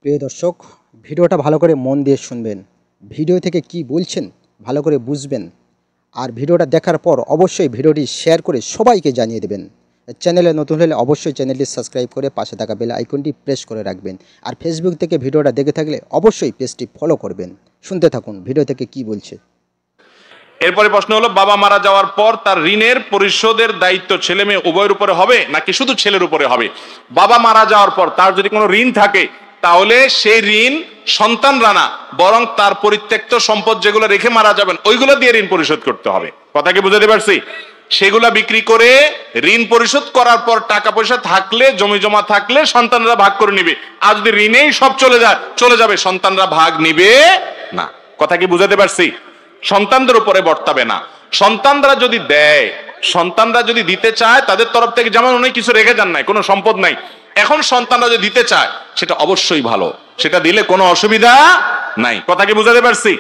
প্রিয় দর্শক, ভিডিওটা ভালো করে মন দিয়ে শুনবেন। ভিডিও থেকে কি বলছেন ভালো করে বুঝবেন। আর ভিডিওটা দেখার পর অবশ্যই ভিডিওটি শেয়ার করে সবাইকে জানিয়ে দেবেন। চ্যানেলে নতুন হলে অবশ্যই চ্যানেলটি সাবস্ক্রাইব করে পাশে থাকা বেল আইকনটি প্রেস করে রাখবেন। আর ফেসবুক থেকে ভিডিওটা দেখে থাকলে অবশ্যই পেজটি ফলো করবেন। শুনতে থাকুন ভিডিও থেকে কি বলছে। এরপরে প্রশ্ন হলো, বাবা মারা যাওয়ার পর তার ঋণের পরিশোধের দায়িত্ব ছেলে মেয়ে উভয়ের উপরে হবে নাকি শুধু ছেলের উপরে হবে? বাবা মারা যাওয়ার পর তার যদি কোনো ঋণ থাকে তাহলে সেই ঋণ সন্তানরা না, বরং তার পরিত্যক্ত সম্পদ যেগুলো রেখে মারা যাবেন ওইগুলো দিয়ে ঋণ পরিশোধ করতে হবে। কথা কি বুঝাতে পারছি? সেগুলা বিক্রি করে ঋণ পরিশোধ করার পর টাকা পয়সা থাকলে, জমি জমা থাকলে সন্তানরা ভাগ করে নিবে। আর যদি ঋণেই সব চলে যাবে সন্তানরা ভাগ নিবে না। কথা কি বুঝাতে পারছি? সন্তানদের উপরে বর্তাবে না। সন্তানরা যদি দেয়, সন্তানরা যদি দিতে চায় তাদের তরফ থেকে, যেমন উনি কিছু রেখে যান নাই, কোনো সম্পদ নাই, এখন সন্তানরা যদি দিতে চায় সেটা অবশ্যই ভালো, সেটা দিলে কোনো অসুবিধা নাই। কথা কি বুঝাতে পারছি?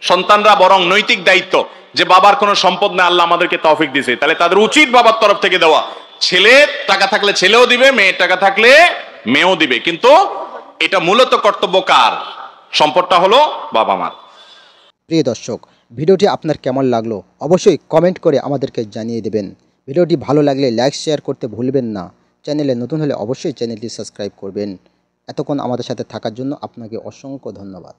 সন্তানরা বরং নৈতিক দায়িত্ব, যে বাবার কোনো সম্পদ না, আল্লাহ আমাদেরকে তৌফিক দিয়েছে, তাহলে তাদের উচিত বাবার তরফ থেকে দেওয়া। ছেলে টাকা থাকলে ছেলেও দিবে, মেয়ের টাকা থাকলে মেয়েও দিবে, কিন্তু এটা মূলত কর্তব্য কার? সম্পদটা হলো বাবা মার। প্রিয় দর্শক, ভিডিওটি আপনার কেমন লাগলো অবশ্যই কমেন্ট করে আমাদেরকে জানিয়ে দেবেন। ভিডিওটি ভালো লাগলে লাইক শেয়ার করতে ভুলবেন না। চ্যানেলে নতুন হলে অবশ্যই চ্যানেলটি সাবস্ক্রাইব করবেন। এতক্ষণ আমাদের সাথে থাকার জন্য আপনাকে অসংখ্য ধন্যবাদ।